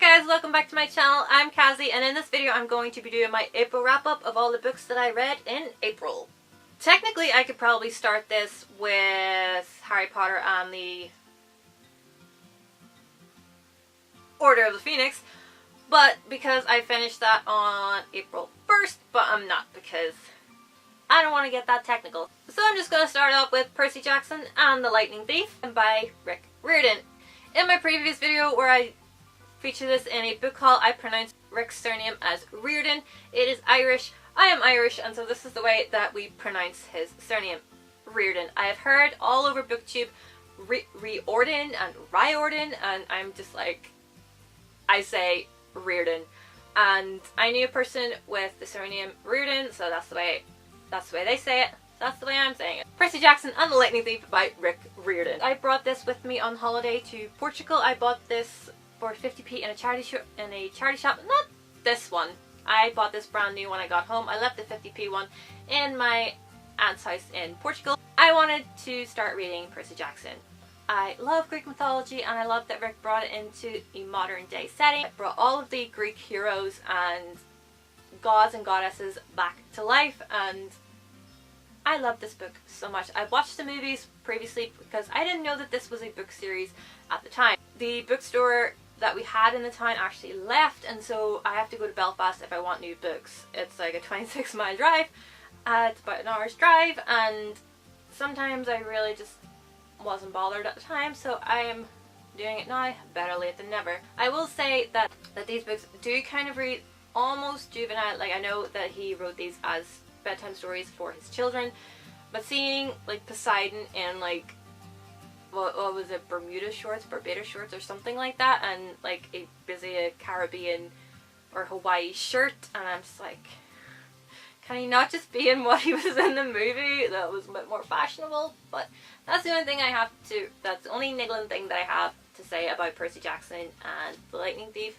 guys, welcome back to my channel. I'm Kazzy, and in this video I'm going to be doing my April wrap-up of all the books that I read in April. Technically I could probably start this with Harry Potter and the Order of the Phoenix, but because I finished that on April 1st, but I'm not because I don't want to get that technical. So I'm just going to start off with Percy Jackson and the Lightning Thief by Rick Riordan. In my previous video where I feature this in a book haul, I pronounced Rick's surname as Riordan. It is Irish. I am Irish, and so this is the way that we pronounce his surname, Riordan. I have heard all over BookTube Riordan and Riordan, and I'm just like, I say Riordan. And I knew a person with the surname Riordan, so that's the way they say it. That's the way I'm saying it. Percy Jackson and the Lightning Thief by Rick Riordan. I brought this with me on holiday to Portugal. I bought this for 50p in a charity shop. Not this one. I bought this brand new when I got home. I left the 50p one in my aunt's house in Portugal. I wanted to start reading Percy Jackson. I love Greek mythology, and I love that Rick brought it into a modern day setting. It brought all of the Greek heroes and gods and goddesses back to life, and I love this book so much. I watched the movies previously because I didn't know that this was a book series at the time. The bookstore that we had in the town actually left, and so I have to go to Belfast if I want new books. It's like a 26-mile drive. It's about an hour's drive, and sometimes I really just wasn't bothered at the time, so I am doing it now. Better late than never. I will say that these books do kind of read almost juvenile. Like, I know that he wrote these as bedtime stories for his children, but seeing like Poseidon in like what was it, Barbuda shorts or something like that, and like a busy Caribbean or Hawaii shirt, and I'm just like, can he not just be in what he was in the movie that was a bit more fashionable? But that's the only thing that's the only niggling thing that I have to say about Percy Jackson and the Lightning Thief,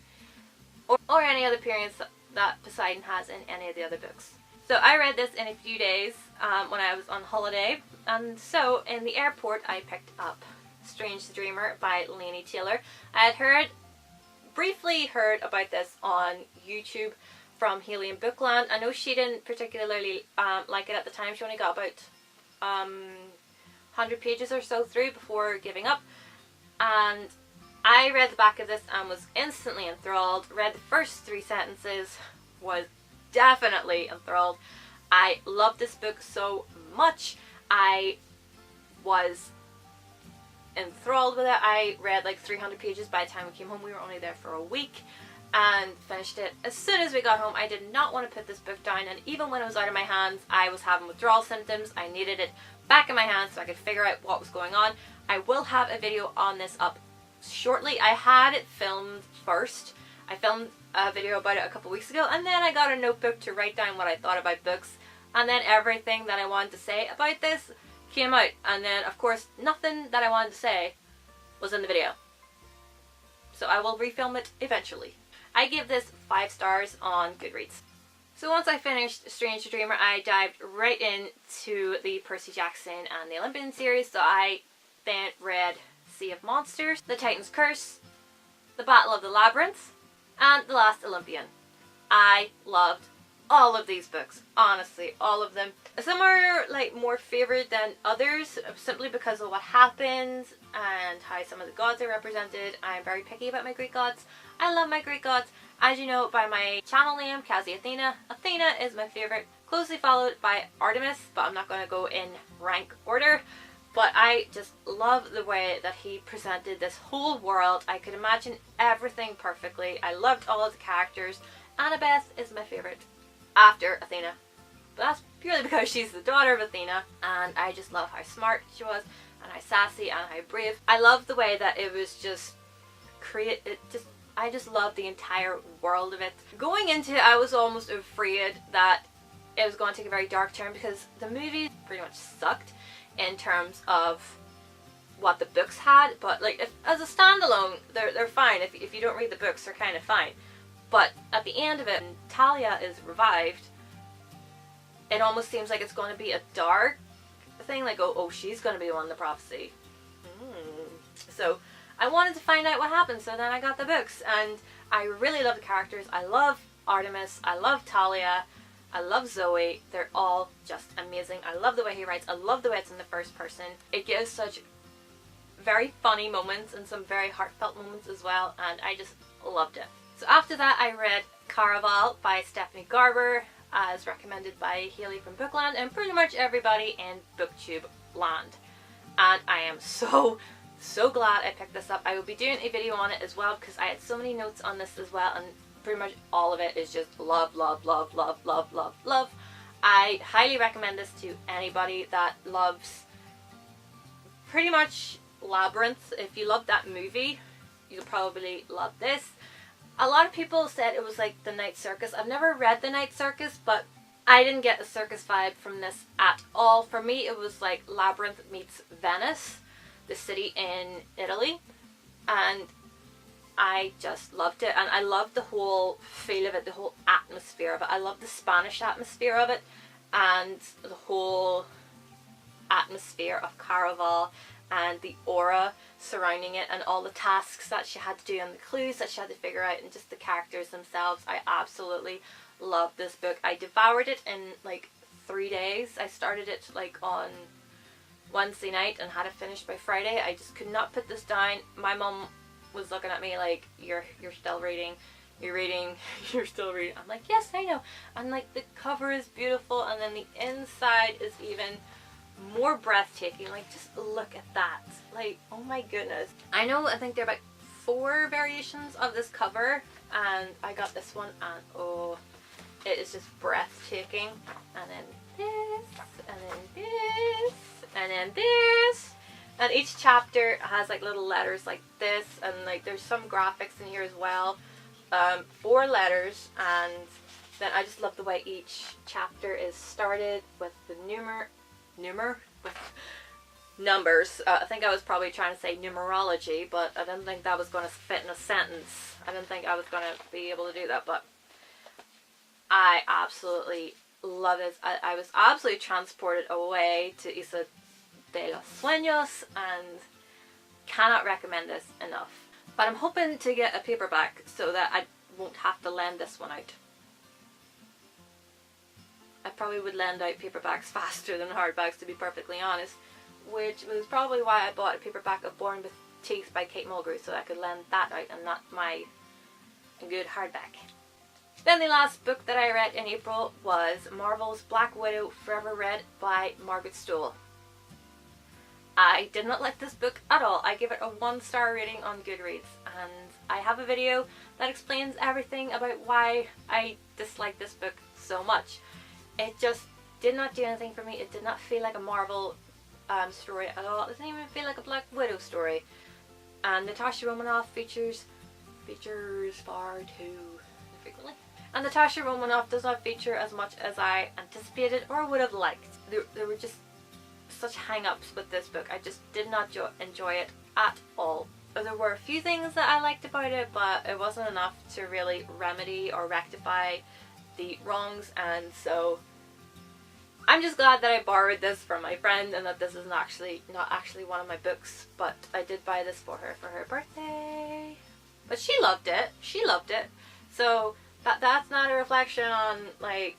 or any other appearance that Poseidon has in any of the other books. So I read this in a few days when I was on holiday, and so in the airport I picked up Strange the Dreamer by Laini Taylor. I had briefly heard about this on YouTube from Haley in Bookland. I know she didn't particularly like it at the time. She only got about 100 pages or so through before giving up, and I read the back of this and was instantly enthralled. Read the first 3 sentences, was definitely enthralled. I loved this book so much. I was enthralled with it. I read like 300 pages by the time we came home. We were only there for a week and finished it as soon as we got home. I did not want to put this book down, and even when it was out of my hands I was having withdrawal symptoms. I needed it back in my hands so I could figure out what was going on. I will have a video on this up shortly. I had it filmed first. I filmed a video about it a couple weeks ago, and then I got a notebook to write down what I thought about books, and then everything that I wanted to say about this came out, and then of course nothing that I wanted to say was in the video. So I will refilm it eventually. I give this 5 stars on Goodreads. So once I finished Strange the Dreamer, I dived right into the Percy Jackson and the Olympians series. So I then read Sea of Monsters, The Titan's Curse, The Battle of the Labyrinth, and The Last Olympian. I loved all of these books, honestly, all of them. Some are like more favoured than others simply because of what happens and how some of the gods are represented. I'm very picky about my Greek gods. I love my Greek gods. As you know by my channel name, kazzified29. Athena is my favourite, closely followed by Artemis, but I'm not going to go in rank order. But I just love the way that he presented this whole world. I could imagine everything perfectly. I loved all of the characters. Annabeth is my favourite after Athena. But that's purely because she's the daughter of Athena, and I just love how smart she was, and how sassy, and how brave. I love the way that it was just I just love the entire world of it. Going into it, I was almost afraid that it was going to take a very dark turn because the movie pretty much sucked in terms of what the books had, but like as a standalone they're fine. If you don't read the books, they're kind of fine. But at the end of it, when Talia is revived, it almost seems like it's going to be a dark thing, like oh she's going to be the one in the prophecy. So I wanted to find out what happened, so then I got the books, and I really love the characters. I love Artemis, I love Talia, I love Zoe. They're all just amazing. I love the way he writes. I love the way it's in the first person. It gives such very funny moments and some very heartfelt moments as well, and I just loved it. So after that I read Caravelle by Stephanie Garber, as recommended by Haley from Bookland and pretty much everybody in BookTube land. And I am so glad I picked this up. I will be doing a video on it as well because I had so many notes on this as well, and pretty much all of it is just love, love, love, love, love, love, love. I highly recommend this to anybody that loves pretty much Labyrinth. If you love that movie, you'll probably love this. A lot of people said it was like The Night Circus. I've never read The Night Circus, but I didn't get a circus vibe from this at all. For me, it was like Labyrinth meets Venice, the city in Italy, and I just loved it. And I loved the whole feel of it, the whole atmosphere of it. I love the Spanish atmosphere of it and the whole atmosphere of Caravelle and the aura surrounding it and all the tasks that she had to do and the clues that she had to figure out and just the characters themselves. I absolutely loved this book. I devoured it in like 3 days. I started it like on Wednesday night and had it finished by Friday. I just could not put this down. My mom was looking at me like, you're still reading, you're reading, you're still reading. I'm like, yes, I know. And like the cover is beautiful, and then the inside is even more breathtaking. Like, just look at that. Like, oh my goodness. I think there are about 4 variations of this cover, and I got this one, and oh, it is just breathtaking. And then this, and then this, and then this. And each chapter has like little letters like this, and like there's some graphics in here as well. 4 letters, and then I just love the way each chapter is started with the numbers. I think I was probably trying to say numerology, but I didn't think that was going to fit in a sentence. I didn't think I was going to be able to do that, but I absolutely love this. I was absolutely transported away to Isla de los Sueños and cannot recommend this enough. But I'm hoping to get a paperback so that I won't have to lend this one out. I probably would lend out paperbacks faster than hardbacks, to be perfectly honest, which was probably why I bought a paperback of Born with Teeth by Kate Mulgrew, so I could lend that out and not my good hardback. Then the last book that I read in April was Marvel's Black Widow Forever Read by Margaret Stohl. I did not like this book at all. I gave it a 1-star rating on Goodreads, and I have a video that explains everything about why I dislike this book so much. It just did not do anything for me. It did not feel like a Marvel story at all. It didn't even feel like a Black Widow story. And Natasha Romanoff features far too infrequently. And Natasha Romanoff does not feature as much as I anticipated or would have liked. There were just such hang-ups with this book. I just did not enjoy it at all. There were a few things that I liked about it, but it wasn't enough to really remedy or rectify the wrongs, and so I'm just glad that I borrowed this from my friend and that this is not actually one of my books, but I did buy this for her birthday. But she loved it. She loved it. So that's not a reflection on like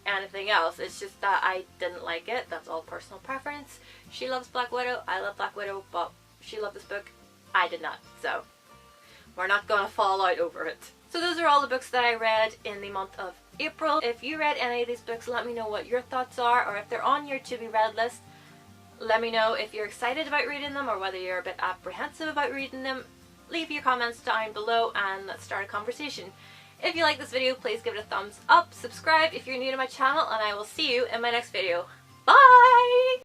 anything else. It's just that I didn't like it. That's all personal preference. She loves Black Widow. I love Black Widow, but she loved this book. I did not. So we're not gonna fall out over it. So those are all the books that I read in the month of April. If you read any of these books, let me know what your thoughts are, or if they're on your to be read list, let me know if you're excited about reading them or whether you're a bit apprehensive about reading them. Leave your comments down below and let's start a conversation. If you like this video, please give it a thumbs up, subscribe if you're new to my channel, and I will see you in my next video. Bye!